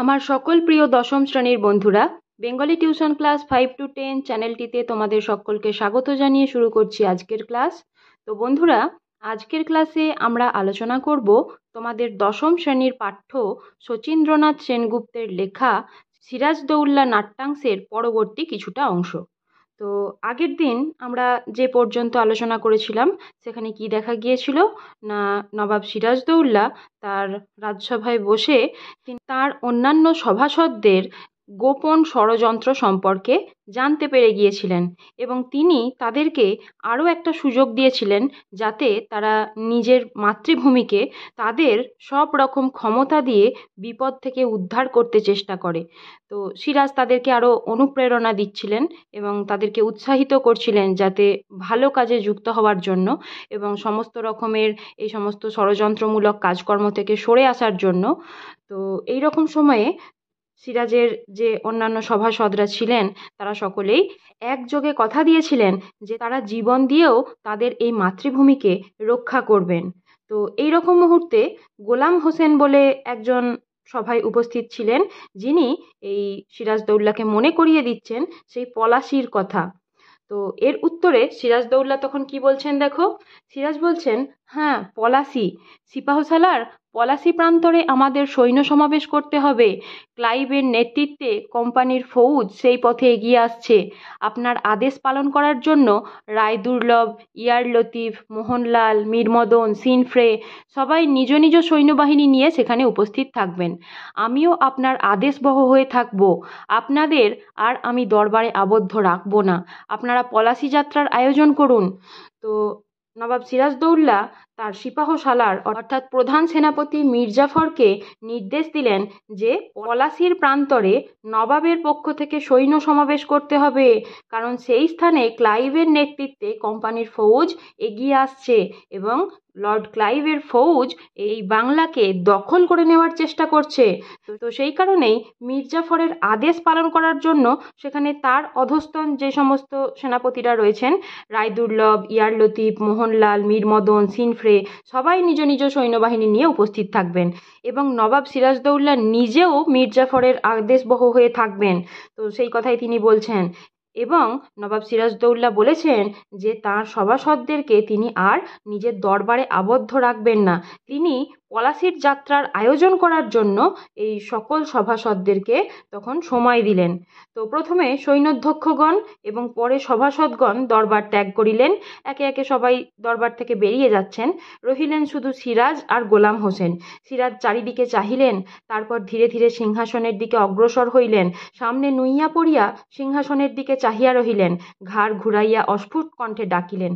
আমার সকল প্রিয় দশম শ্রেণীর বন্ধুরা, বেঙ্গলি টিউশন ক্লাস 5 to 10 চ্যানেলটিতে তোমাদের সকলকে স্বাগত জানিয়ে শুরু করছি আজকের ক্লাস। তো বন্ধুরা, আজকের ক্লাসে আমরা আলোচনা করব তোমাদের দশম শ্রেণীর পাঠ্য শচীন্দ্রনাথ সেনগুপ্তের লেখা সিরাজদৌল্লা নাট্যাংশের পরবর্তী কিছুটা অংশ। তো আগের দিন আমরা যে পর্যন্ত আলোচনা করেছিলাম সেখানে কি দেখা গিয়েছিল না, নবাব সিরাজদৌল্লা তার রাজসভায় বসে তার অন্যান্য সভাসদদের গোপন ষড়যন্ত্র সম্পর্কে জানতে পেরে গিয়েছিলেন এবং তিনি তাদেরকে আরও একটা সুযোগ দিয়েছিলেন যাতে তারা নিজের মাতৃভূমিকে তাদের সব রকম ক্ষমতা দিয়ে বিপদ থেকে উদ্ধার করতে চেষ্টা করে। তো সিরাজ তাদেরকে আরও অনুপ্রেরণা দিচ্ছিলেন এবং তাদেরকে উৎসাহিত করছিলেন যাতে ভালো কাজে যুক্ত হওয়ার জন্য এবং সমস্ত রকমের এই সমস্ত ষড়যন্ত্রমূলক কাজকর্ম থেকে সরে আসার জন্য। তো এই রকম সময়ে সিরাজের যে অন্যান্য সভাসদরা ছিলেন তারা সকলেই একযোগে কথা দিয়েছিলেন যে তারা জীবন দিয়েও তাদের এই মাতৃভূমিকে রক্ষা করবেন। তো এই রকম মুহূর্তে গোলাম হোসেন বলে একজন সভায় উপস্থিত ছিলেন, যিনি এই সিরাজদৌল্লাকে মনে করিয়ে দিচ্ছেন সেই পলাশির কথা। তো এর উত্তরে সিরাজদৌল্লা তখন কি বলছেন দেখো। সিরাজ বলছেন, হ্যাঁ পলাশি, সিপাহসালার পলাশি প্রান্তরে আমাদের সৈন্য সমাবেশ করতে হবে। ক্লাইভের নেতৃত্বে কোম্পানির ফৌজ সেই পথে এগিয়ে আসছে। আপনার আদেশ পালন করার জন্য রায়দুর্লভ, ইয়ার লতিফ, মোহনলাল, মীরমদন, সিনফ্রে সবাই নিজ নিজ সৈন্যবাহিনী নিয়ে সেখানে উপস্থিত থাকবেন। আমিও আপনার আদেশবহ হয়ে থাকব। আপনাদের আর আমি দরবারে আবদ্ধ রাখব না। আপনারা পলাশি যাত্রার আয়োজন করুন। তো নবাব সিরাজদৌল্লা তার সিপাহসালার অর্থাৎ প্রধান সেনাপতি মির্জাফরকে নির্দেশ দিলেন যে পলাশির প্রান্তরে নবাবের পক্ষ থেকে সৈন্য সমাবেশ করতে হবে, কারণ সেই স্থানে ক্লাইভের নেতৃত্বে কোম্পানির ফৌজ এগিয়ে আসছে এবং লর্ড ক্লাইভের ফৌজ এই বাংলাকে দখল করে নেওয়ার চেষ্টা করছে। তো সেই কারণেই মির্জাফরের আদেশ পালন করার জন্য সেখানে তার অধস্তন যে সমস্ত সেনাপতিরা রয়েছেন, রায়দুর্লভ, ইয়ার লতিফ, মোহনলাল, মীরমদন, সিনফ্রে সবাই নিজ নিজ সৈন্যবাহিনী নিয়ে উপস্থিত থাকবেন এবং নবাব সিরাজদৌল্লা নিজেও মির্জাফরের আদেশবহ হয়ে থাকবেন। তো সেই কথাই তিনি বলছেন এবং নবাব সিরাজদৌল্লা বলেছেন যে তাঁর সভাসদদেরকে তিনি আর নিজের দরবারে আবদ্ধ রাখবেন না। তিনি পলাশির যাত্রার আয়োজন করার জন্য এই সকল সভাসদদেরকে তখন সময় দিলেন। তো প্রথমে সৈন্যাধ্যক্ষগণ এবং পরে সভাসদগণ দরবার ত্যাগ করিলেন। একে একে সবাই দরবার থেকে বেরিয়ে যাচ্ছেন। রহিলেন শুধু সিরাজ আর গোলাম হোসেন। সিরাজ চারিদিকে চাহিলেন, তারপর ধীরে ধীরে সিংহাসনের দিকে অগ্রসর হইলেন। সামনে নুইয়া পড়িয়া সিংহাসনের দিকে চাহিয়া রহিলেন, ঘাড় ঘুরাইয়া অস্ফুট কণ্ঠে ডাকিলেন।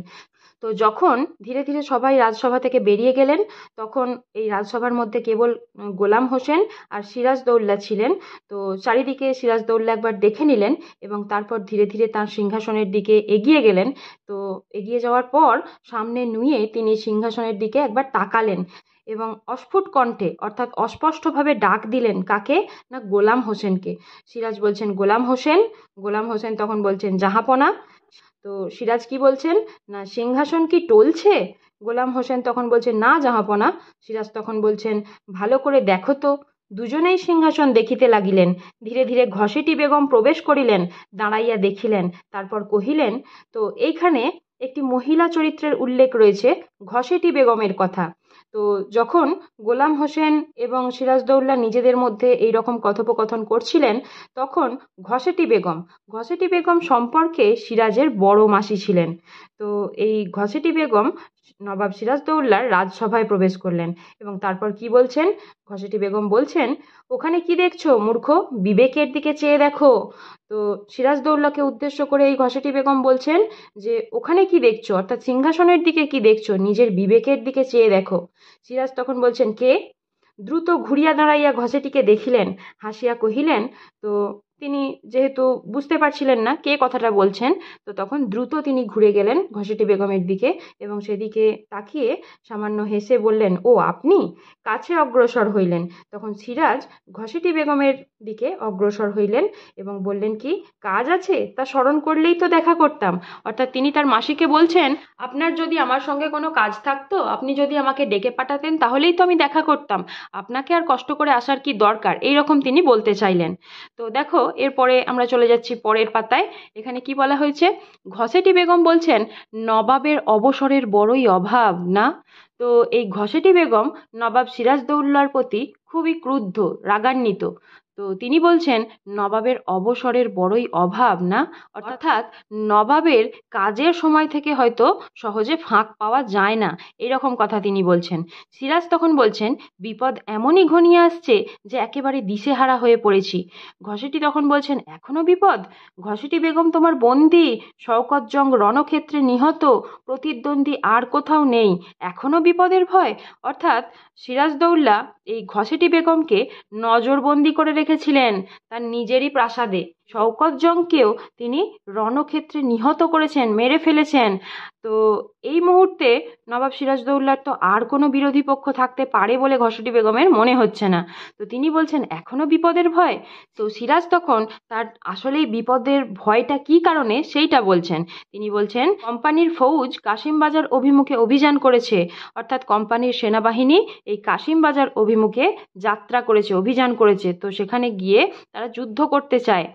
তো যখন ধীরে ধীরে সবাই রাজসভা থেকে বেরিয়ে গেলেন, তখন এই রাজসভার মধ্যে কেবল গোলাম হোসেন আর সিরাজদৌল্লা ছিলেন। তো চারিদিকে সিরাজদৌল্লা একবার দেখে নিলেন এবং তারপর ধীরে ধীরে তার সিংহাসনের দিকে এগিয়ে গেলেন। তো এগিয়ে যাওয়ার পর সামনে নুয়ে তিনি সিংহাসনের দিকে একবার তাকালেন এবং অস্ফুট কণ্ঠে অর্থাৎ অস্পষ্টভাবে ডাক দিলেন। কাকে না, গোলাম হোসেনকে। সিরাজ বলছেন, গোলাম হোসেন। গোলাম হোসেন তখন বলছেন, জাহাপনা। তো সিরাজ কি বলছেন না, সিংহাসন কি টলছে? গোলাম হোসেন তখন বলছেন, না জাহাপনা। সিরাজ তখন বলছেন, ভালো করে দেখো তো। দুজনেই সিংহাসন দেখিতে লাগিলেন। ধীরে ধীরে ঘসেটি বেগম প্রবেশ করিলেন, দাঁড়াইয়া দেখিলেন, তারপর কহিলেন। তো এইখানে একটি মহিলা চরিত্রের উল্লেখ রয়েছে, ঘসেটি বেগমের কথা। তো যখন গোলাম হোসেন এবং সিরাজদৌল্লা নিজেদের মধ্যে এই রকম কথোপকথন করছিলেন, তখন ঘসেটি বেগম সম্পর্কে সিরাজের বড় মাসি ছিলেন। তো এই ঘসেটি বেগম নবাব সিরাজদৌল্লার রাজসভায় প্রবেশ করলেন এবং তারপর কি বলছেন, ঘসেটি বেগম বলছেন, ওখানে কি দেখছো মূর্খ, বিবেকের দিকে চেয়ে দেখো। তো সিরাজদৌল্লাকে উদ্দেশ্য করে এই ঘসেটি বেগম বলছেন যে ওখানে কি দেখছো অর্থাৎ সিংহাসনের দিকে কি দেখছো, নিজের বিবেকের দিকে চেয়ে দেখো। সিরাজ তখন বলছেন, কে? দ্রুত ঘুরিয়া দাঁড়াইয়া ঘসেটিকে দেখিলেন, হাসিয়া কহিলেন, তো তিনি যেহেতু বুঝতে পারছিলেন না কে কথাটা বলছেন, তো তখন দ্রুত তিনি ঘুরে গেলেন ঘসেটি বেগমের দিকে এবং সেদিকে তাকিয়ে সামান্য হেসে বললেন, ও আপনি? কাছে অগ্রসর হইলেন। তখন সিরাজ ঘসেটি বেগমের দিকে অগ্রসর হইলেন এবং বললেন, কি কাজ আছে? তা স্মরণ করলেই তো দেখা করতাম। অর্থাৎ তিনি তার মাসিকে বলছেন, আপনার যদি আমার সঙ্গে কোনো কাজ থাকতো, আপনি যদি আমাকে ডেকে পাঠাতেন, তাহলেই তো আমি দেখা করতাম। আপনাকে আর কষ্ট করে আসার কি দরকার, এই রকম তিনি বলতে চাইলেন। তো দেখো, এরপরে আমরা চলে যাচ্ছি পরের পাতায়। এখানে কি বলা হয়েছে? ঘসেটি বেগম বলছেন, নবাবের অবসরের বড়ই অভাব না? তো এই ঘসেটি বেগম নবাব সিরাজদৌল্লার প্রতি খুবই ক্রুদ্ধ, রাগান্বিত। তো তিনি বলছেন, নবাবের অবসরের বড়ই অভাব না? অর্থাৎ নবাবের কাজের সময় থেকে হয়তো সহজে ফাঁক পাওয়া যায় না, এরকম কথা তিনি বলছেন। সিরাজ তখন বলছেন, বিপদ এমনই ঘনিয়ে আসছে যে একেবারে দিশেহারা হয়ে পড়েছি। ঘসেটি তখন বলছেন, এখনো বিপদ? ঘসেটি বেগম তোমার বন্দি, শওকত জং রণক্ষেত্রে নিহত, প্রতিদ্বন্দ্বী আর কোথাও নেই, এখনো বিপদের ভয়? অর্থাৎ সিরাজদৌল্লা এই ঘসেটি বেগমকে নজরবন্দি করে রেখেছিলেন তার নিজেরই প্রাসাদে। শওকত জংকেও তিনি রণক্ষেত্রে নিহত করেছেন, মেরে ফেলেছেন। তো এই মুহূর্তে নবাব সিরাজদৌল্লার তো আর কোনো বিরোধী পক্ষ থাকতে পারে বলে ঘসেটি বেগমের মনে হচ্ছে না। তো তিনি বলছেন, এখনো বিপদের ভয়? তো সিরাজ তখন তার আসলেই বিপদের ভয়টা কি কারণে সেইটা বলছেন। তিনি বলছেন, কোম্পানির ফৌজ কাশিমবাজার অভিমুখে অভিযান করেছে। অর্থাৎ কোম্পানির সেনাবাহিনী এই কাশিমবাজার অভিমুখে যাত্রা করেছে, অভিযান করেছে। তো সেখানে গিয়ে তারা যুদ্ধ করতে চায়।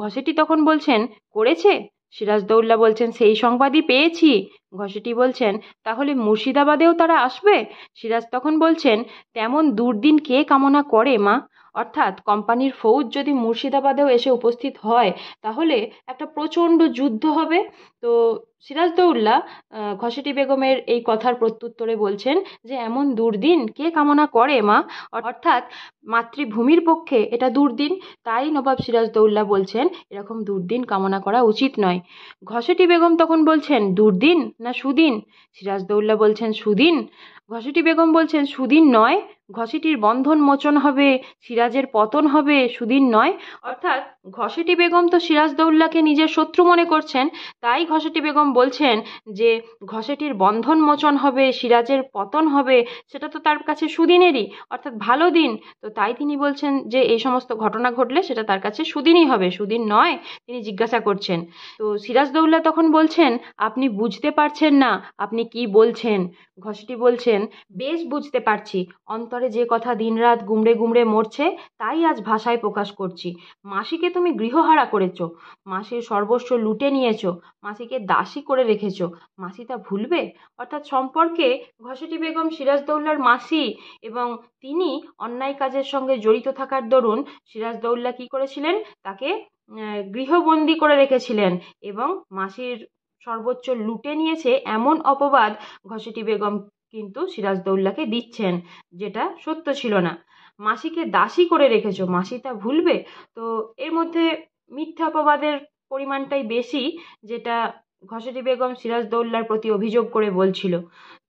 ঘসেটি তখন বলছেন, করেছে? সিরাজদৌল্লা বলছেন, সেই সংবাদই পেয়েছি। ঘসেটি বলছেন, তাহলে মুর্শিদাবাদেও তারা আসবে? সিরাজ তখন বলছেন, তেমন দুর্দিন কে কামনা করে মা? অর্থাৎ কোম্পানির ফৌজ যদি মুর্শিদাবাদেও এসে উপস্থিত হয়, তাহলে একটা প্রচণ্ড যুদ্ধ হবে। তো সিরাজদৌল্লা ঘসেটি বেগমের এই কথার প্রত্যুত্তরে বলছেন যে, এমন দুর্দিন কে কামনা করে মা? অর্থাৎ মাতৃভূমির পক্ষে এটা দুর্দিন। তাই নবাব সিরাজদৌল্লা বলছেন, এরকম দুর্দিন কামনা করা উচিত নয়। ঘসেটি বেগম তখন বলছেন, দুর্দিন না সুদিন? সিরাজদৌল্লা বলছেন, সুদিন। ঘসেটি বেগম বলছেন, সুদিন নয়, ঘসেটির বন্ধন মোচন হবে, সিরাজের পতন হবে, সুদিন নয়। অর্থাৎ ঘসেটি বেগম তো সিরাজদৌল্লাকে নিজের শত্রু মনে করছেন, তাই ঘসেটি বেগম বলছেন যে ঘসেটির বন্ধন মোচন হবে, সিরাজের পতন হবে, সেটা তো তার কাছে সুদিনেরই, অর্থাৎ ভালো দিন। তো তাই তিনি বলছেন যে এই সমস্ত ঘটনা ঘটলে সেটা তার কাছে সুদিনই হবে, সুদিন নয়, তিনি জিজ্ঞাসা করছেন। তো সিরাজদৌল্লা তখন বলছেন, আপনি বুঝতে পারছেন না আপনি কি বলছেন। ঘসেটি বলছেন, বেশ বুঝতে পারছি, অন্তরে যে কথা দিনরাত গুমড়ে গুমড়ে মরছে তাই আজ ভাষায় প্রকাশ করছি। মাসিকে তুমি গৃহহারা করেছ, মাসির সর্বস্ব লুটে নিয়েছ, মাসিকে দাসী করে রেখেছ, মাসি তা ভুলবে? অর্থাৎ সম্পর্কে ঘসেটি বেগম সিরাজদৌল্লার মাসি, এবং তিনি অন্যায় কাজের সঙ্গে জড়িত থাকার দরুন সিরাজদৌল্লা কি করেছিলেন, তাকে গৃহবন্দী করে রেখেছিলেন এবং মাসির সর্বোচ্চ লুটে নিয়েছে এমন অপবাদ ঘসেটি বেগম কিন্তু সিরাজদৌল্লাকে দিচ্ছেন, যেটা সত্য ছিল না। মাসিকে দাসী করে রেখেছো, মাসি তা ভুলবে? তো এর মধ্যে মিথ্যা অপবাদের পরিমাণটাই বেশি, যেটা ঘসেটি বেগম সিরাজদৌল্লার প্রতি অভিযোগ করে বলছিল।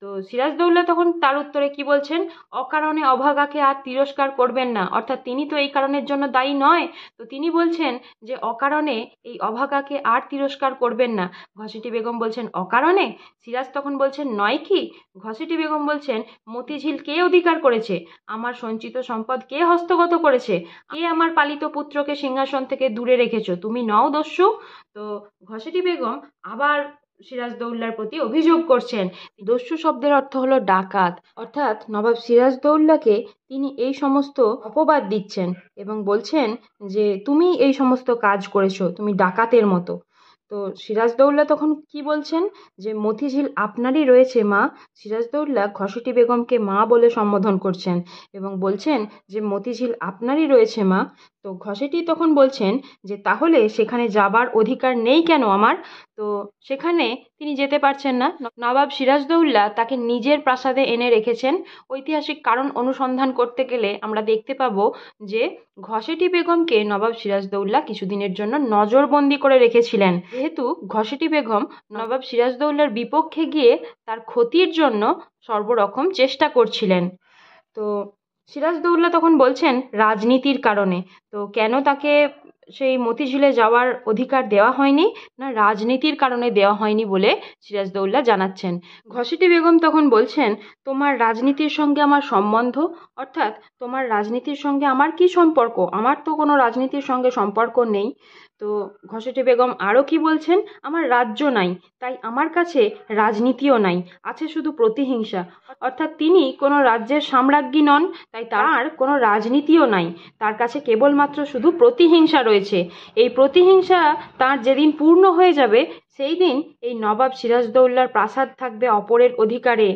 তো সিরাজদৌল্লা তখন তার উত্তরে কি বলছেন, অকারণে অভাগাকে আর তিরস্কার করবেন না। অর্থাৎ তিনি তো এই কারণের জন্য দায়ী নয়। তো তিনি বলছেন যে অকারণে এই অভাগাকে আর তিরস্কার করবেন না। ঘসেটি বেগম বলছেন, অকারণে? সিরাজ তখন বলছেন, নয় কি? ঘসেটি বেগম বলছেন, মতিঝিল কে অধিকার করেছে? আমার সঞ্চিত সম্পদ কে হস্তগত করেছে? কে আমার পালিত পুত্রকে সিংহাসন থেকে দূরে রেখেছো? তুমি নও দস্যু? তো ঘসেটি বেগম আবার সিরাজদৌল্লার প্রতি অভিযোগ করছেন। দস্যু শব্দের অর্থ হলো ডাকাত। অর্থাৎ নবাব সিরাজদৌল্লাকে তিনি এই সমস্ত অপবাদ দিচ্ছেন এবং বলছেন যে তুমি এই সমস্ত কাজ করেছো, তুমি ডাকাতের মতো। তো সিরাজদৌল্লা তখন কি বলছেন, যে মতিঝিল আপনারই রয়েছে মা। সিরাজদৌল্লা ঘসেটি বেগমকে মা বলে সম্বোধন করছেন এবং বলছেন যে মতিঝিল আপনারই রয়েছে মা। তো ঘসেটি তখন বলছেন যে তাহলে সেখানে যাবার অধিকার নেই কেন আমার? তো সেখানে তিনি যেতে পারছেন না। নবাব সিরাজদৌল্লা তাকে নিজের প্রাসাদে এনে রেখেছেন। ঐতিহাসিক কারণ অনুসন্ধান করতে গেলে আমরা দেখতে পাবো যে ঘসেটি বেগমকে নবাব সিরাজদৌল্লা কিছুদিনের জন্য নজরবন্দি করে রেখেছিলেন, যেহেতু ঘসেটি বেগম নবাব সিরাজদৌল্লার বিপক্ষে গিয়ে তার ক্ষতির জন্য সর্বরকম চেষ্টা করছিলেন। তো সিরাজদৌল্লা তখন বলছেন রাজনীতির কারণে। তো কেন তাকে সেই মতিঝিলে যাওয়ার অধিকার দেওয়া হয়নি, না রাজনীতির কারণে দেওয়া হয়নি বলে সিরাজদৌল্লা জানাচ্ছেন। ঘসেটি বেগম তখন বলছেন, তোমার রাজনীতির সঙ্গে আমার সম্বন্ধ, অর্থাৎ তোমার রাজনীতির সঙ্গে আমার কি সম্পর্ক? আমার তো কোনো রাজনীতির সঙ্গে সম্পর্ক নেই। তো ঘসেটি বেগম আরও কি বলছেন, আমার রাজ্য নাই, তাই আমার কাছে রাজনীতিও নাই, আছে শুধু প্রতিহিংসা। অর্থাৎ তিনি কোনো রাজ্যের সাম্রাজ্ঞী নন, তাই তার কোনো রাজনীতিও নাই, তার কাছে কেবলমাত্র শুধু প্রতিহিংসা রয়েছে। এই প্রতিহিংসা তার যেদিন পূর্ণ হয়ে যাবে, সেই দিন এই নবাব সিরাজদৌল্লার প্রাসাদ থাকবে অপরের অধিকারে,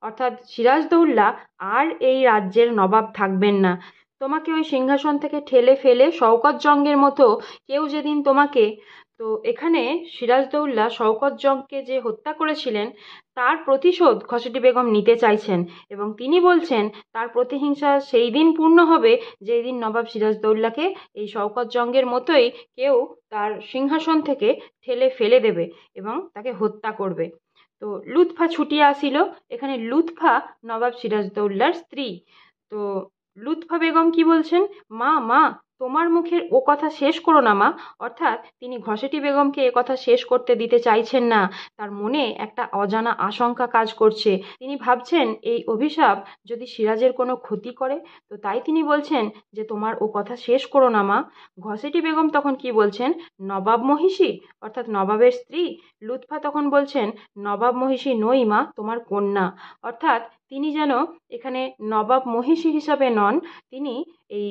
অর্থাৎ সিরাজদৌল্লা আর এই রাজ্যের নবাব থাকবেন না। তোমাকে ওই সিংহাসন থেকে ঠেলে ফেলে শওকত জংয়ের মতো কেউ যেদিন তোমাকে, তো এখানে সিরাজদৌল্লা শওকত জংকে যে হত্যা করেছিলেন তার প্রতিশোধ ঘসেটি বেগম নিতে চাইছেন, এবং তিনি বলছেন তার প্রতিহিংসা সেই দিন পূর্ণ হবে যেই দিন নবাব সিরাজদৌল্লাকে এই শওকত জংয়ের মতোই কেউ তার সিংহাসন থেকে ঠেলে ফেলে দেবে এবং তাকে হত্যা করবে। তো লুৎফা ছুটিয়া আসিল। এখানে লুৎফা নবাব সিরাজদৌল্লার স্ত্রী। তো লুৎফা বেগম কি বলছেন, মা মা তোমার মুখের ও কথা শেষ করো না মা। অর্থাৎ তিনি ঘসেটি বেগমকে এ কথা শেষ করতে দিতে চাইছেন না, তার মনে একটা অজানা আশঙ্কা কাজ করছে। তিনি ভাবছেন এই অভিশাপ যদি সিরাজের কোনো ক্ষতি করে, তো তাই তিনি বলছেন যে তোমার ও কথা শেষ করো না মা। ঘসেটি বেগম তখন কি বলছেন, নবাব মহিষী, অর্থাৎ নবাবের স্ত্রী। লুৎফা তখন বলছেন, নবাব মহিষী নই মা, তোমার কন্যা। অর্থাৎ তিনি যেন এখানে নবাব মহিষী হিসাবে নন, তিনি এই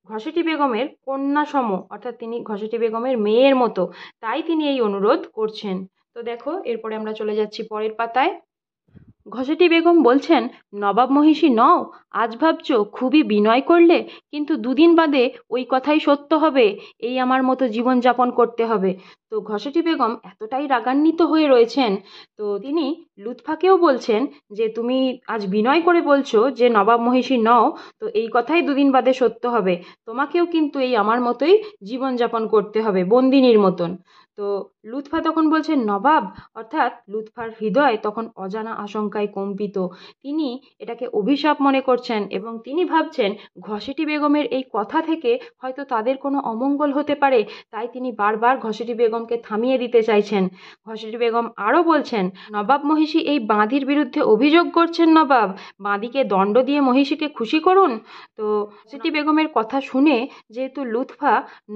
ঘসেটি বেগমের কন্যা সম, অর্থাৎ তিনি ঘসেটি বেগমের মেয়ের মতো, তাই তিনি এই অনুরোধ করছেন। তো দেখো এরপরে আমরা চলে যাচ্ছি পরের পাতায়। ঘসেটি বেগম বলছেন, নবাব মহিষী নও, আজ ভাবছো খুবই বিনয় করলে, কিন্তু দুদিন বাদে ওই কথাই সত্য হবে, এই আমার মতো জীবনযাপন করতে হবে। তো ঘসেটি বেগম এতটাই রাগান্বিত হয়ে রয়েছেন, তো তিনি লুৎফাকেও বলছেন যে তুমি আজ বিনয় করে বলছো যে নবাব মহিষী নও, তো এই কথাই দুদিন বাদে সত্য হবে, তোমাকেও কিন্তু এই আমার মতোই জীবনযাপন করতে হবে, বন্দিনীর মতন। তো লুৎফা তখন বলছেন নবাব, অর্থাৎ লুৎফার হৃদয় তখন অজানা আশঙ্কায় কম্পিত। তিনি এটাকে অভিশাপ মনে করছেন এবং তিনি ভাবছেন ঘসেটি বেগমের এই কথা থেকে হয়তো তাদের কোনো অমঙ্গল হতে পারে, তাই তিনি বারবার ঘসেটি বেগমকে থামিয়ে দিতে চাইছেন। ঘসেটি বেগম আরও বলছেন, নবাব মহিষী এই বাঁদির বিরুদ্ধে অভিযোগ করছেন নবাব, বাঁদিকে দণ্ড দিয়ে মহিষীকে খুশি করুন। তো ঘসেটি বেগমের কথা শুনে যেহেতু লুৎফা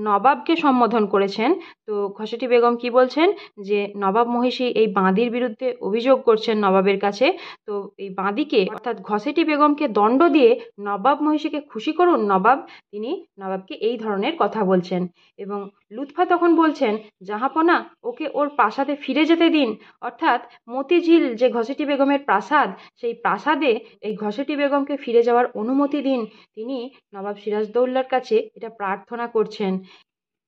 নবাবকে সম্বোধন করেছেন, তো ঘসেটি বেগম কি বলছেন যে নবাব মহিষী এই বাঁদির বিরুদ্ধে অভিযোগ করছেন নবাবের কাছে, তো এই বাঁদিকে অর্থাৎ ঘসেটি বেগমকে দণ্ড দিয়ে নবাব মহিষীকে খুশি করুন নবাব, তিনি নবাবকে এই ধরনের কথা বলছেন। এবং লুৎফা তখন বলছেন, জাহাপনা ওকে ওর প্রাসাদে ফিরে যেতে দিন, অর্থাৎ মতিঝিল যে ঘসেটি বেগমের প্রাসাদ, সেই প্রাসাদে এই ঘসেটি বেগমকে ফিরে যাওয়ার অনুমতি দিন। তিনি নবাব সিরাজদৌল্লার কাছে এটা প্রার্থনা করছেন।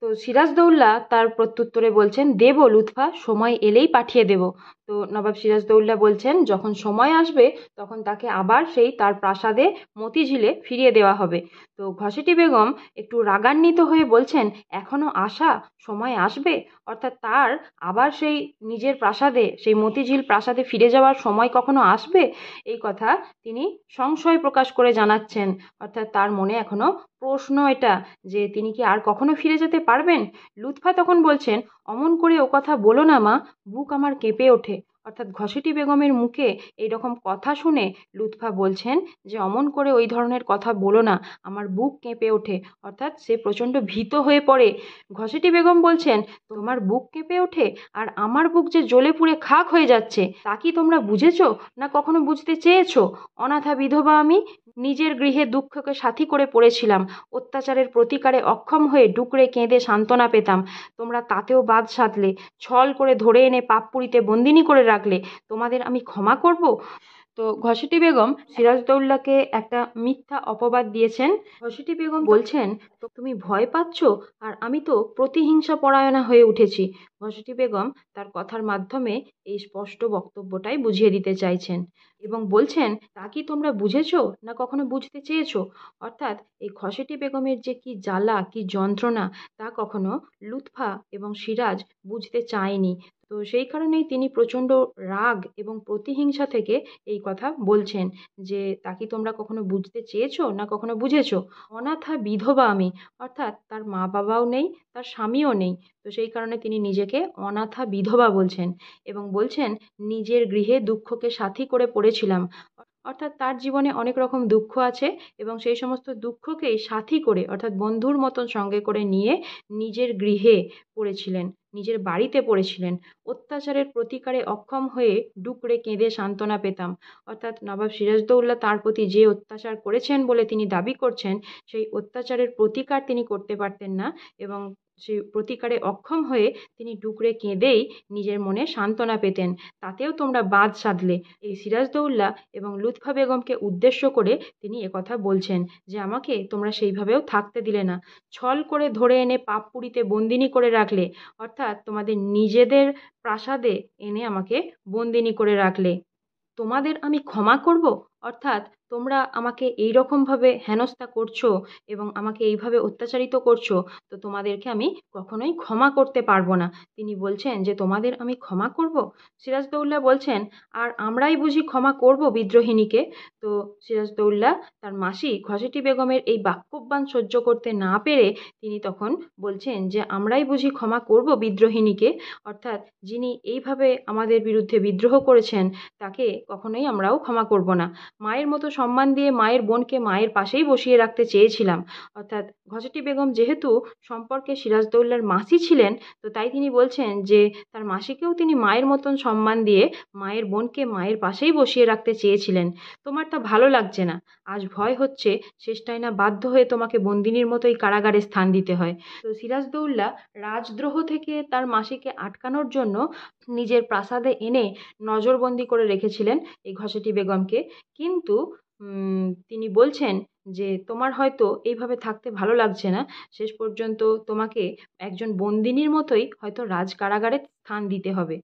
তো সিরাজদৌল্লা তার প্রত্যুত্তরে বলছেন, দেব লুৎফা, সময় এলেই পাঠিয়ে দেব। তো নবাব সিরাজদৌল্লা বলছেন যখন সময় আসবে তখন তাকে আবার সেই তার প্রাসাদে মতিঝিলে ফিরিয়ে দেওয়া হবে। তো ঘসেটি বেগম একটু রাগান্বিত হয়ে বলছেন, এখনো আশা, সময় আসবে, অর্থাৎ তার আবার সেই নিজের প্রাসাদে, সেই মতিঝিল প্রাসাদে ফিরে যাওয়ার সময় কখনো আসবে, এই কথা তিনি সংশয় প্রকাশ করে জানাচ্ছেন। অর্থাৎ তার মনে এখনো প্রশ্ন এটা যে তিনি কি আর কখনো ফিরে যেতে পারবেন। লুৎফা তখন বলছেন, অমন করে ও কথা বলো না মা, বুক আমার কেঁপে ওঠে। অর্থাৎ ঘসেটি বেগমের মুখে এইরকম কথা শুনে লুৎফা বলছেন যে অমন করে ওই ধরনের কথা বলো না, আমার বুক কেঁপে ওঠে, অর্থাৎ সে প্রচণ্ড ভীত হয়ে পড়ে। ঘসেটি বেগম বলছেন, তোমার বুক কেঁপে ওঠে আর আমার বুক যে জ্বলে পুড়ে খাক হয়ে যাচ্ছে, তা কি তোমরা বুঝেছো না কখনো বুঝতে চেয়েছো? অনাথা বিধবা আমি, নিজের গৃহে দুঃখকে সাথী করে পড়েছিলাম, অত্যাচারের প্রতিকারে অক্ষম হয়ে ডুকরে কেঁদে সান্ত্বনা পেতাম, তোমরা তাতেও বাদ সাধলে, ছল করে ধরে এনে পাপপুরীতে বন্দিনী করে রাখলে, তোমাদের আমি ক্ষমা করব? তো ঘসেটি বেগম সিরাজদৌল্লাকে একটা মিথ্যা অপবাদ দিয়েছেন। ঘসেটি বেগম বলছেন, তো তুমি ভয় পাচ্ছ আর আমি তো প্রতিহিংসা পরায়ণা হয়ে উঠেছি। ঘসেটি বেগম তার কথার মাধ্যমে এই স্পষ্ট বক্তব্যটাই বুঝিয়ে দিতে চাইছেন এবং বলছেন, তা কি তোমরা বুঝেছো না কখনো বুঝতে চেয়েছো? অর্থাৎ এই ঘসেটি বেগমের যে কি জ্বালা, কি যন্ত্রণা, তা কখনো লুৎফা এবং সিরাজ বুঝতে চায়নি। তো সেই কারণেই তিনি প্রচণ্ড রাগ এবং প্রতিহিংসা থেকে এই কথা বলছেন যে, তা কি তোমরা কখনো বুঝতে চেয়েছো না কখনো বুঝেছো? অনাথা বিধবা আমি, অর্থাৎ তার মা বাবাও নেই, তার স্বামীও নেই। তো সেই কারণে তিনি নিজেকে অনাথা বিধবা বলছেন এবং বলছেন নিজের গৃহে দুঃখকে সাথী করে পড়েছিলাম। অর্থাৎ তার জীবনে অনেক রকম দুঃখ আছে এবং সেই সমস্ত দুঃখকেই সাথী করে অর্থাৎ বন্ধুর মতন সঙ্গে করে নিয়ে নিজের গৃহে পড়েছিলেন, নিজের বাড়িতে পড়েছিলেন। অত্যাচারের প্রতিকারে অক্ষম হয়ে ডুকরে কেঁদে সান্ত্বনা পেতাম। অর্থাৎ নবাব সিরাজদৌল্লা তার প্রতি যে অত্যাচার করেছেন বলে তিনি দাবি করছেন, সেই অত্যাচারের প্রতিকার তিনি করতে পারতেন না এবং সেই প্রতিকারে অক্ষম হয়ে তিনি ডুকরে কেঁদেই নিজের মনে সান্ত্বনা পেতেন। তাতেও তোমরা বাঁধ সাধলে। এই সিরাজদৌল্লা এবং লুৎফা বেগমকে উদ্দেশ্য করে তিনি একথা বলছেন যে, আমাকে তোমরা সেইভাবেও থাকতে দিলে না। ছল করে ধরে এনে পাপপুরীতে বন্দিনী করে রাখলে। অর্থাৎ তোমাদের নিজেদের প্রাসাদে এনে আমাকে বন্দিনী করে রাখলে। তোমাদের আমি ক্ষমা করব? অর্থাৎ তোমরা আমাকে এইরকমভাবে হেনস্থা করছো এবং আমাকে এইভাবে অত্যাচারিত করছো, তো তোমাদেরকে আমি কখনোই ক্ষমা করতে পারবো না। তিনি বলছেন যে, তোমাদের আমি ক্ষমা করব? সিরাজদৌল্লা বলছেন, আর আমরাই বুঝি ক্ষমা করব বিদ্রোহিণীকে? তো সিরাজদৌল্লা তার মাসি ঘসেটি বেগমের এই বাক্যবাণ সহ্য করতে না পেরে তিনি তখন বলছেন যে, আমরাই বুঝি ক্ষমা করব বিদ্রোহিণীকে? অর্থাৎ যিনি এইভাবে আমাদের বিরুদ্ধে বিদ্রোহ করেছেন তাকে কখনোই আমরাও ক্ষমা করব না। মায়ের মতো সম্মান দিয়ে মায়ের বোনকে মায়ের পাশেই বসিয়ে রাখতে চেয়েছিলাম। অর্থাৎ ঘসেটি বেগম যেহেতু সম্পর্কে সিরাজদৌল্লার মাসি ছিলেন, তো তাই তিনি বলছেন যে তার মাসিকেও তিনি মায়ের মতন সম্মান দিয়ে মায়ের বোনকে মায়ের পাশেই বসিয়ে রাখতে চেয়েছিলেন। তোমার তা ভালো লাগছে না। আজ ভয় হচ্ছে শেষটায় না বাধ্য হয়ে তোমাকে বন্দিনীর মতোই কারাগারে স্থান দিতে হয়। তো সিরাজদৌল্লা রাজদ্রোহ থেকে তার মাসিকে আটকানোর জন্য নিজের প্রাসাদে এনে নজরবন্দি করে রেখেছিলেন এই ঘসেটি বেগমকে। কিন্তু তিনি বলছেন যে, তোমার হয়তো এইভাবে থাকতে ভালো লাগছে না। শেষ পর্যন্ত তোমাকে একজন বন্দিনীর মতোই হয়তো রাজ কারাগারে স্থান দিতে হবে।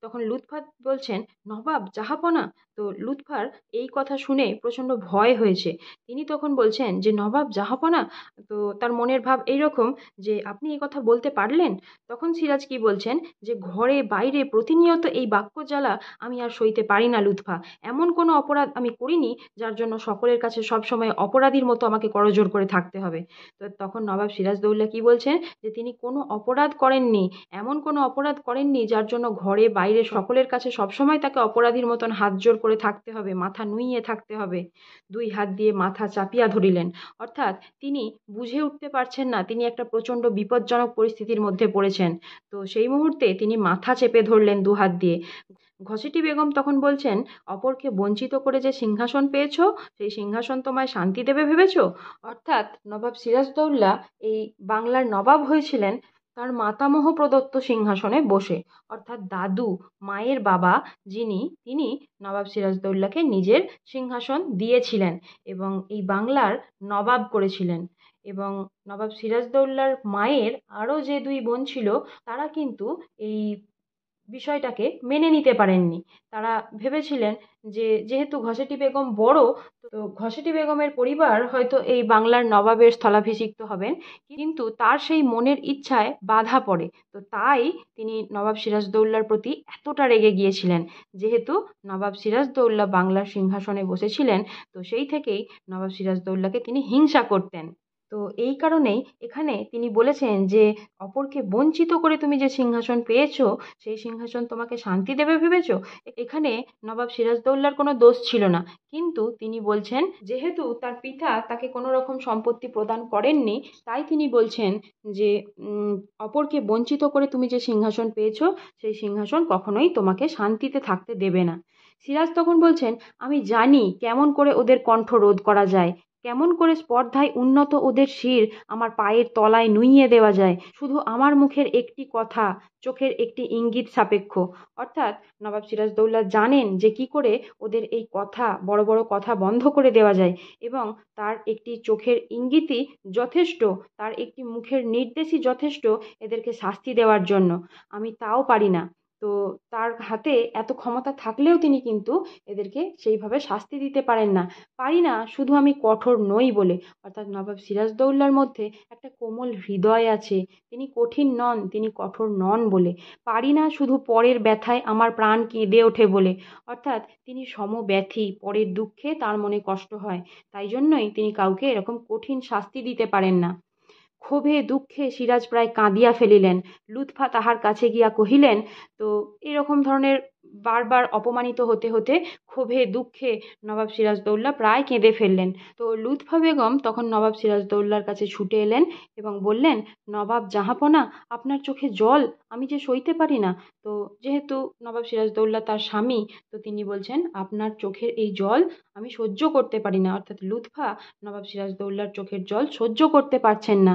তখন লুৎফা বলছেন, নবাব জাহাপনা? তো লুৎফার এই কথা শুনে প্রচণ্ড ভয় হয়েছে। তিনি তখন বলছেন যে, নবাব জাহাপনা? তো তার মনের ভাব এইরকম যে, আপনি এই কথা বলতে পারলেন? তখন সিরাজ কি বলছেন যে, ঘরে বাইরে প্রতিনিয়ত এই বাক্য জ্বালা আমি আর সইতে পারি না লুৎফা। এমন কোনো অপরাধ আমি করিনি যার জন্য সকলের কাছে সবসময় অপরাধীর মতো আমাকে করজোড় করে থাকতে হবে। তো তখন নবাব সিরাজদৌল্লা কি বলছেন যে, তিনি কোনো অপরাধ করেননি, এমন কোনো অপরাধ করেননি যার জন্য ঘরে বাইরে সকলের কাছে সবসময় তাকে অপরাধীর মতন হাত জোড় করে থাকতে হবে, মাথা নুইয়ে থাকতে হবে। দুই হাত দিয়ে মাথা চাপিয়া ধরিলেন। অর্থাৎ তিনি বুঝে উঠতে পারছেন না তিনি একটা প্রচণ্ড বিপজ্জনক পরিস্থিতির মধ্যে পড়েছেন। তো সেই মুহূর্তে তিনি মাথা চেপে ধরলেন দুহাত দিয়ে। ঘসেটি বেগম তখন বলছেন, অপরকে বঞ্চিত করে যে সিংহাসন পেয়েছো, সেই সিংহাসন তোমায় শান্তি দেবে ভেবেছো? অর্থাৎ নবাব সিরাজদৌল্লা এই বাংলার নবাব হয়েছিলেন তার মাতামহ প্রদত্ত সিংহাসনে বসে। অর্থাৎ দাদু, মায়ের বাবা যিনি, তিনি নবাব সিরাজদৌল্লাকে নিজের সিংহাসন দিয়েছিলেন এবং এই বাংলার নবাব করেছিলেন। এবং নবাব সিরাজদৌল্লার মায়ের আরও যে দুই বোন ছিল, তারা কিন্তু এই বিষয়টাকে মেনে নিতে পারেননি। তারা ভেবেছিলেন যে, যেহেতু ঘসেটি বেগম বড়, তো ঘসেটি বেগমের পরিবার হয়তো এই বাংলার নবাবের স্থলাভিষিক্ত হবেন, কিন্তু তার সেই মনের ইচ্ছায় বাধা পড়ে। তো তাই তিনি নবাব সিরাজদৌল্লার প্রতি এতটা রেগে গিয়েছিলেন। যেহেতু নবাব সিরাজদৌল্লা বাংলার সিংহাসনে বসেছিলেন, তো সেই থেকেই নবাব সিরাজদৌল্লাকে তিনি হিংসা করতেন। তো এই কারণেই এখানে তিনি বলেছেন যে, অপরকে বঞ্চিত করে তুমি যে সিংহাসন পেয়েছো, সেই সিংহাসন তোমাকে শান্তি দেবে ভেবেছো? এখানে নবাব সিরাজদৌল্লার কোনো দোষ ছিল না। কিন্তু তিনি বলছেন, যেহেতু তার পিতা তাকে কোনো রকম সম্পত্তি প্রদান করেননি, তাই তিনি বলছেন যে, অপরকে বঞ্চিত করে তুমি যে সিংহাসন পেয়েছো, সেই সিংহাসন কখনোই তোমাকে শান্তিতে থাকতে দেবে না। সিরাজ তখন বলছেন, আমি জানি কেমন করে ওদের কণ্ঠ রোধ করা যায়, কেমন করে স্পর্ধায় উন্নত ওদের শির আমার পায়ের তলায় নুইয়ে দেওয়া যায়, শুধু আমার মুখের একটি কথা, চোখের একটি ইঙ্গিত সাপেক্ষ। অর্থাৎ নবাব সিরাজদৌল্লা জানেন যে কি করে ওদের এই কথা, বড় বড় কথা বন্ধ করে দেওয়া যায় এবং তার একটি চোখের ইঙ্গিতই যথেষ্ট, তার একটি মুখের নির্দেশই যথেষ্ট এদেরকে শাস্তি দেওয়ার জন্য। আমি তাও পারি না। তো তার হাতে এত ক্ষমতা থাকলেও তিনি কিন্তু এদেরকে সেইভাবে শাস্তি দিতে পারেন না। পারি না শুধু আমি কঠোর নই বলে, অর্থাৎ নবাব সিরাজদৌল্লার মধ্যে একটা কোমল হৃদয় আছে, তিনি কঠিন নন, তিনি কঠোর নন বলে। পারি না শুধু পরের ব্যথায় আমার প্রাণ কেঁদে ওঠে বলে, অর্থাৎ তিনি সমব্যথী, পরের দুঃখে তার মনে কষ্ট হয়, তাই জন্যই তিনি কাউকে এরকম কঠিন শাস্তি দিতে পারেন না। ক্ষোভে দুঃখে সিরাজ প্রায় কাঁদিয়া ফেলিলেন। লুৎফা তাহার কাছে গিয়া কহিলেন, তো এরকম ধরনের বারবার অপমানিত হতে হতে ক্ষোভে দুঃখে নবাব সিরাজদৌল্লা প্রায় কেঁদে ফেললেন। তো লুৎফা বেগম তখন নবাব সিরাজদৌল্লার কাছে ছুটে এলেন এবং বললেন, নবাব জাহাঁপনা, আপনার চোখে জল আমি যে সইতে পারি না। তো যেহেতু নবাব সিরাজদৌল্লা তার স্বামী, তো তিনি বলছেন, আপনার চোখের এই জল আমি সহ্য করতে পারি না, অর্থাৎ লুৎফা নবাব সিরাজদৌল্লার চোখের জল সহ্য করতে পারছেন না।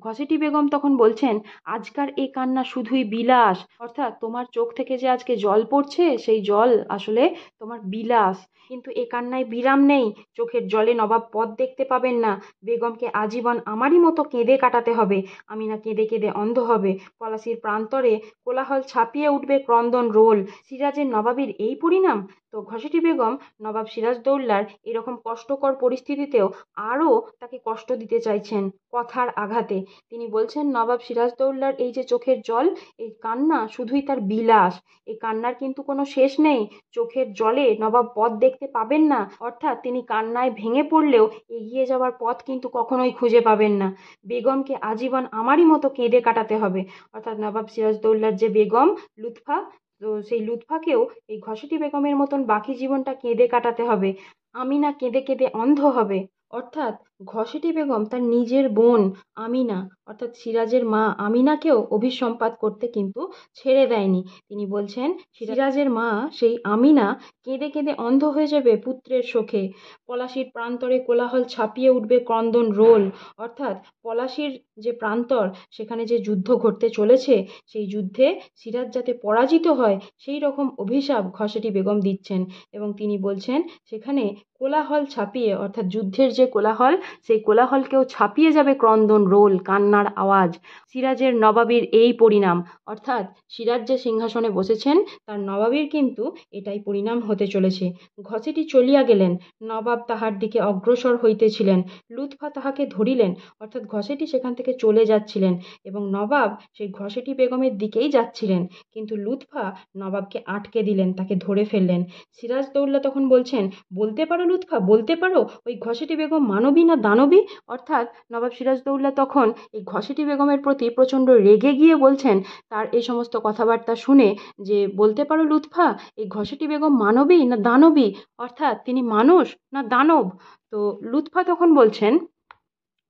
ঘসেটি বেগম তখন বলছেন, আজকার এই কান্না শুধুই বিলাস, অর্থাৎ তোমার চোখ থেকে যে আজকে জল পড়ছে সেই জল আসলে তোমার বিলাস, কিন্তু এ কান্নায় বিরাম নেই। চোখের জলে নবাব পথ দেখতে পাবেন না। বেগমকে আজীবন আমারই মতো কেঁদে কাটাতে হবে। আমি না কেঁদে কেঁদে অন্ধ হবে। পলাশির প্রান্তরে কোলাহল ছাপিয়ে উঠবে ক্রন্দন রোল। সিরাজের নবাবীর এই পরিণাম। তো ঘসেটি বেগম নবাব সিরাজদৌল্লার এরকম কষ্টকর পরিস্থিতিতেও আরও তাকে কষ্ট দিতে চাইছেন কথার আঘাতে। তিনি বলছেন, নবাব সিরাজদৌল্লার এই যে চোখের জল, এই কান্না শুধুই তার বিলাস, এই কান্নার কিন্তু কোনো শেষ নেই। চোখের জলে নবাব পথ দেখতে পাবেন না, অর্থাৎ তিনি কান্নায় ভেঙে পড়লেও এগিয়ে যাওয়ার পথ কিন্তু কখনোই খুঁজে পাবেন না। বেগমকে আজীবন আমারই মতো কেঁদে কাটাতে হবে, অর্থাৎ নবাব সিরাজদৌল্লার যে বেগম লুৎফা, তো সেই লুৎফাকেও এই ঘসেটি বেগমের মতন বাকি জীবনটা কেঁদে কাটাতে হবে। আমি না কেঁদে কেঁদে অন্ধ হবে, অর্থাৎ ঘসেটি বেগম তার নিজের বোন আমিনা, অর্থাৎ সিরাজের মা আমিনাকেও অভিসম্পাত করতে কিন্তু ছেড়ে দেয়নি। তিনি বলছেন, সিরাজের মা সেই আমিনা কেঁদে কেঁদে অন্ধ হয়ে যাবে পুত্রের শোকে। পলাশির প্রান্তরে কোলাহল ছাপিয়ে উঠবে ক্রন্দন রোল, অর্থাৎ পলাশির যে প্রান্তর, সেখানে যে যুদ্ধ ঘটতে চলেছে, সেই যুদ্ধে সিরাজ যাতে পরাজিত হয় সেই রকম অভিশাপ ঘসেটি বেগম দিচ্ছেন। এবং তিনি বলছেন, সেখানে কোলাহল ছাপিয়ে, অর্থাৎ যুদ্ধের যে কোলাহল, সেই কোলাহলকেও ছাপিয়ে যাবে ক্রন্দন রোল, কান্নার আওয়াজ। সিরাজের নবাবীর এই পরিণাম, অর্থাৎ সিরাজ যে সিংহাসনে বসেছেন তার নবাবীর কিন্তু এটাই পরিণাম হতে চলেছে। ঘসেটি চলিয়া গেলেন, নবাব তাহার দিকে অগ্রসর হইতেছিলেন। লুৎফা তাহাকে ধরিলেন, অর্থাৎ ঘসেটি সেখান থেকে চলে যাচ্ছিলেন এবং নবাব সেই ঘসেটি বেগমের দিকেই যাচ্ছিলেন, কিন্তু লুৎফা নবাবকে আটকে দিলেন, তাকে ধরে ফেললেন। সিরাজদৌল্লা তখন বলছেন, বলতে পারো লুৎফা, বলতে পারো ওই ঘসেটি বেগম মানবী না দানবী? অর্থাৎ নবাব সিরাজদৌল্লা তখন এই ঘসেটি বেগমের প্রতি প্রচণ্ড রেগে গিয়ে বলছেন তার এই সমস্ত কথাবার্তা শুনে, যে বলতে পারো লুৎফা, এই ঘসেটি বেগম মানবী না দানবী, অর্থাৎ তিনি মানুষ না দানব? তো লুৎফা তখন বলছেন,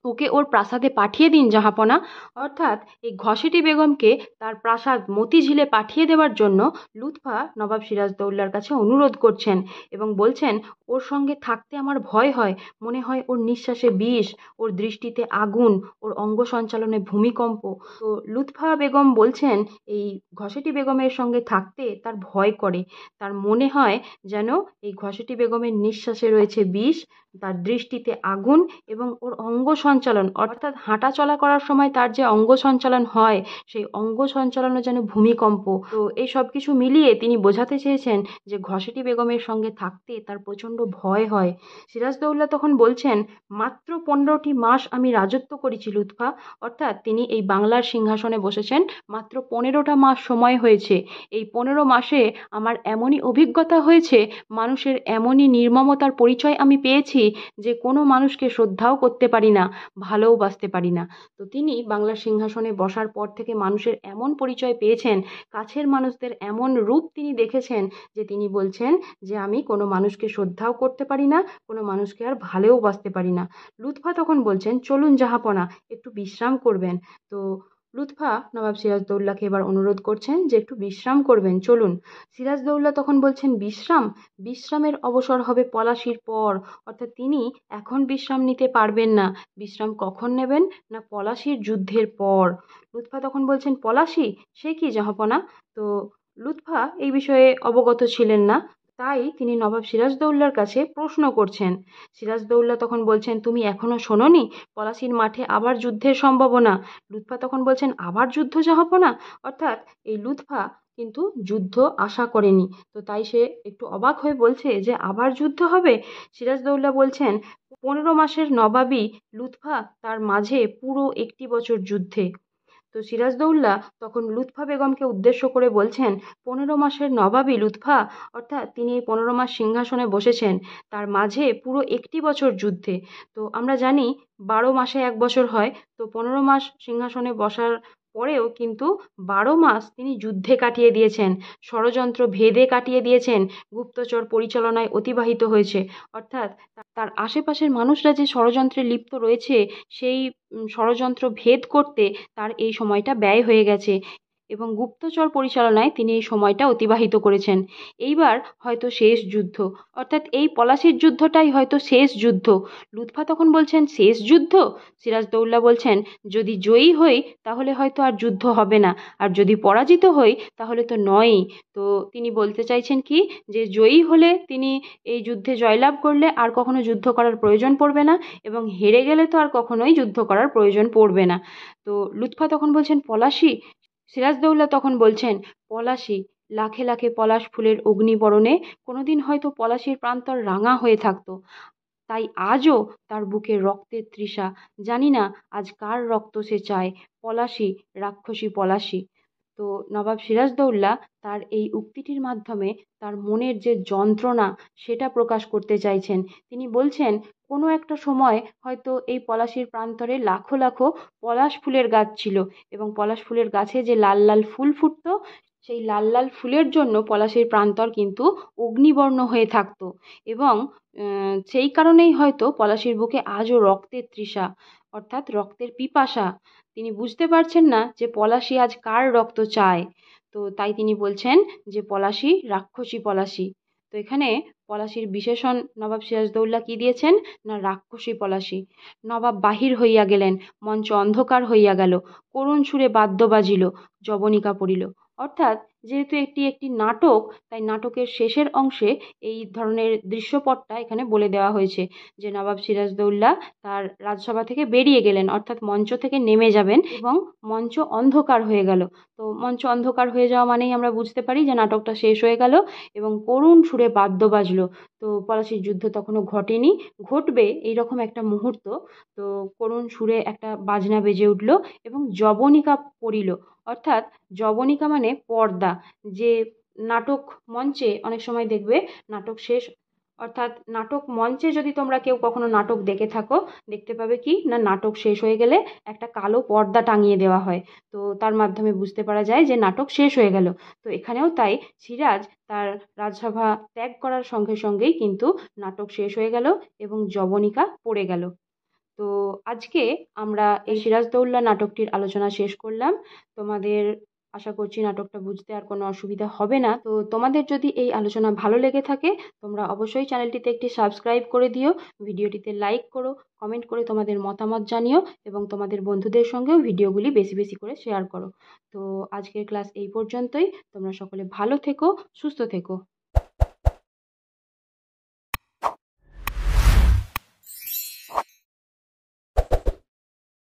ওকে ওর প্রাসাদে পাঠিয়ে দিন জাহাপনা, অর্থাৎ এই ঘসেটি বেগমকে তার প্রাসাদ মতিঝিলে পাঠিয়ে দেওয়ার জন্য লুৎফা নবাব সিরাজদৌল্লার কাছে অনুরোধ করছেন এবং বলছেন, ওর সঙ্গে থাকতে আমার ভয় হয়, মনে হয় ওর নিঃশ্বাসে বিষ, ওর দৃষ্টিতে আগুন, ওর অঙ্গ সঞ্চালনে ভূমিকম্প। তো লুৎফা বেগম বলছেন, এই ঘসেটি বেগমের সঙ্গে থাকতে তার ভয় করে, তার মনে হয় যেন এই ঘসেটি বেগমের নিঃশ্বাসে রয়েছে বিষ, তার দৃষ্টিতে আগুন এবং ওর অঙ্গ সঞ্চালন, অর্থাৎ হাঁটা চলা করার সময় তার যে অঙ্গ সঞ্চালন হয়, সেই অঙ্গ সঞ্চালনও যেন ভূমিকম্প। তো এই সব কিছু মিলিয়ে তিনি বোঝাতে চেয়েছেন যে ঘসেটি বেগমের সঙ্গে থাকতে তার প্রচণ্ড ভয় হয়। সিরাজদৌল্লা তখন বলছেন, মাত্র 15টি মাস আমি রাজত্ব করেছি লুৎফা, অর্থাৎ তিনি এই বাংলার সিংহাসনে বসেছেন মাত্র 15টা মাস সময় হয়েছে। এই 15 মাসে আমার এমনই অভিজ্ঞতা হয়েছে, মানুষের এমনই নির্মমতার পরিচয় আমি পেয়েছি যে কোনো মানুষকে শ্রদ্ধাও করতে পারি না, ভালোবাসতে পারি না। তো তিনি বাংলার সিংহাসনে বসার পর থেকে মানুষের এমন পরিচয় পেয়েছেন, কাছের মানুষদের এমন রূপ তিনি দেখেছেন, যে তিনি বলছেন যে আমি কোনো মানুষকে শ্রদ্ধাও করতে পারি না, কোনো মানুষকে আর ভালোবাসতে পারি না। লুৎফা তখন বলছেন, চলুন জাহাপনা, একটু বিশ্রাম করবেন। তো লুৎফা নবাব সিরাজদৌল্লাকে এবার অনুরোধ করছেন যে একটু বিশ্রাম করবেন, চলুন। সিরাজদৌল্লা তখন বলছেন, বিশ্রাম? বিশ্রামের অবসর হবে পলাশির পর, অর্থাৎ তিনি এখন বিশ্রাম নিতে পারবেন না। বিশ্রাম কখন নেবেন? না পলাশির যুদ্ধের পর। লুৎফা তখন বলছেন, পলাশি? সে কি জাহাপনা? তো লুৎফা এই বিষয়ে অবগত ছিলেন না, তাই তিনি নবাব সিরাজদৌল্লার কাছে প্রশ্ন করছেন। সিরাজদৌল্লা তখন বলছেন, তুমি এখনো শোনোনি পলাশির মাঠে আবার যুদ্ধের সম্ভাবনা? লুৎফা তখন বলছেন, আবার যুদ্ধ জাহাপনা? অর্থাৎ এই লুৎফা কিন্তু যুদ্ধ আশা করেনি। তো তাই সে একটু অবাক হয়ে বলছে যে আবার যুদ্ধ হবে? সিরাজদৌল্লা বলছেন 15 মাসের নবাবী লুৎফা তার মাঝে পুরো 1টি বছর যুদ্ধে। তো সিরাজদৌল্লা তখন লুৎফা বেগমকে উদ্দেশ্য করে বলছেন 15 মাসের নবাবী লুৎফা, অর্থাৎ তিনি এই 15 মাস সিংহাসনে বসেছেন, তার মাঝে পুরো 1টি বছর যুদ্ধে। তো আমরা জানি 12 মাসে 1 বছর হয়, তো 15 মাস সিংহাসনে বসার পরেও কিন্তু 12 মাস তিনি যুদ্ধে কাটিয়ে দিয়েছেন, ষড়যন্ত্র ভেদে কাটিয়ে দিয়েছেন, গুপ্তচর পরিচালনায় অতিবাহিত হয়েছে। অর্থাৎ তার আশেপাশের মানুষরা যে ষড়যন্ত্রে লিপ্ত রয়েছে, সেই ষড়যন্ত্র ভেদ করতে তার এই সময়টা ব্যয় হয়ে গেছে এবং গুপ্তচর পরিচালনায় তিনি এই সময়টা অতিবাহিত করেছেন। এইবার হয়তো শেষ যুদ্ধ, অর্থাৎ এই পলাশির যুদ্ধটাই হয়তো শেষ যুদ্ধ। লুৎফা তখন বলছেন শেষ যুদ্ধ? সিরাজদৌল্লা বলছেন যদি জয়ী হই তাহলে হয়তো আর যুদ্ধ হবে না, আর যদি পরাজিত হই তাহলে তো নয়ই। তো তিনি বলতে চাইছেন কি, যে জয়ী হলে তিনি এই যুদ্ধে জয়লাভ করলে আর কখনো যুদ্ধ করার প্রয়োজন পড়বে না, এবং হেরে গেলে তো আর কখনোই যুদ্ধ করার প্রয়োজন পড়বে না। তো লুৎফা তখন বলছেন পলাশী? সিরাজদৌল্লা তখন বলছেন পলাশী, লাখে লাখে পলাশ ফুলের অগ্নিবরণে কোনোদিন হয়তো পলাশীর প্রান্তর রাঙা হয়ে থাকতো, তাই আজও তার বুকে রক্তের তৃষা। জানি না আজ কার রক্ত সে চায়, পলাশী, রাক্ষসী পলাশী। তো নবাব সিরাজদৌল্লা তার এই উক্তিটির মাধ্যমে তার মনের যে যন্ত্রণা সেটা প্রকাশ করতে চাইছেন। তিনি বলছেন কোনো একটা সময় হয়তো এই পলাশীর প্রান্তরে লাখো লাখো পলাশ ফুলের গাছ ছিল, এবং পলাশ ফুলের গাছে যে লাল লাল ফুল ফুটতো, সেই লাল লাল ফুলের জন্য পলাশীর প্রান্তর কিন্তু অগ্নিবর্ণ হয়ে থাকতো, এবং সেই কারণেই হয়তো পলাশীর বুকে আজও রক্তের তৃষা, অর্থাৎ রক্তের পিপাসা। তিনি বুঝতে পারছেন না যে পলাশী আজ কার রক্ত চায়। তো তাই তিনি বলছেন যে পলাশী, রাক্ষসী পলাশী। তো এখানে পলাশীর বিশেষণ নবাব সিরাজদৌল্লা কি দিয়েছেন না রাক্ষসী পলাশী। নবাব বাহির হইয়া গেলেন, মঞ্চ অন্ধকার হইয়া গেল, করুণ সুরে বাদ্য বাজিল, যবনিকা পড়িল। অর্থাৎ যেহেতু এটি একটি নাটক, তাই নাটকের শেষের অংশে এই ধরনের দৃশ্যপটটা এখানে বলে দেওয়া হয়েছে যে নবাব সিরাজদৌল্লা তার রাজসভা থেকে বেরিয়ে গেলেন, অর্থাৎ মঞ্চ থেকে নেমে যাবেন, এবং মঞ্চ অন্ধকার হয়ে গেল। তো মঞ্চ অন্ধকার হয়ে যাওয়া মানেই আমরা বুঝতে পারি যে নাটকটা শেষ হয়ে গেল, এবং করুণ সুরে বাদ্য বাজলো। তো পলাশীর যুদ্ধ তখনও ঘটেনি, ঘটবে এইরকম একটা মুহূর্ত। তো করুণ সুরে একটা বাজনা বেজে উঠল এবং যবনিকা পড়িল। অর্থাৎ যবনিকা মানে পর্দা। যে নাটক মঞ্চে অনেক সময় দেখবে নাটক শেষ, অর্থাৎ নাটক মঞ্চে যদি তোমরা কেউ কখনো নাটক দেখে থাকো, দেখতে পাবে কি না নাটক শেষ হয়ে গেলে একটা কালো পর্দা টাঙিয়ে দেওয়া হয়। তো তার মাধ্যমে বুঝতে পারা যায় যে নাটক শেষ হয়ে গেল। তো এখানেও তাই, সিরাজ তার রাজসভা ত্যাগ করার সঙ্গে সঙ্গেই কিন্তু নাটক শেষ হয়ে গেল এবং যবনিকা পড়ে গেল। তো আজকে আমরা এই সিরাজদৌল্লা নাটকটির আলোচনা শেষ করলাম। তোমাদের আশা করছি নাটকটা বুঝতে আর কোনো অসুবিধা হবে না। তো তোমাদের যদি এই আলোচনা ভালো লেগে থাকে, তোমরা অবশ্যই চ্যানেলটিতে একটি সাবস্ক্রাইব করে দিও, ভিডিওটিতে লাইক করো, কমেন্ট করে তোমাদের মতামত জানিও, এবং তোমাদের বন্ধুদের সঙ্গেও ভিডিওগুলি বেশি বেশি করে শেয়ার করো। তো আজকের ক্লাস এই পর্যন্তই। তোমরা সকলে ভালো থেকো, সুস্থ থেকো।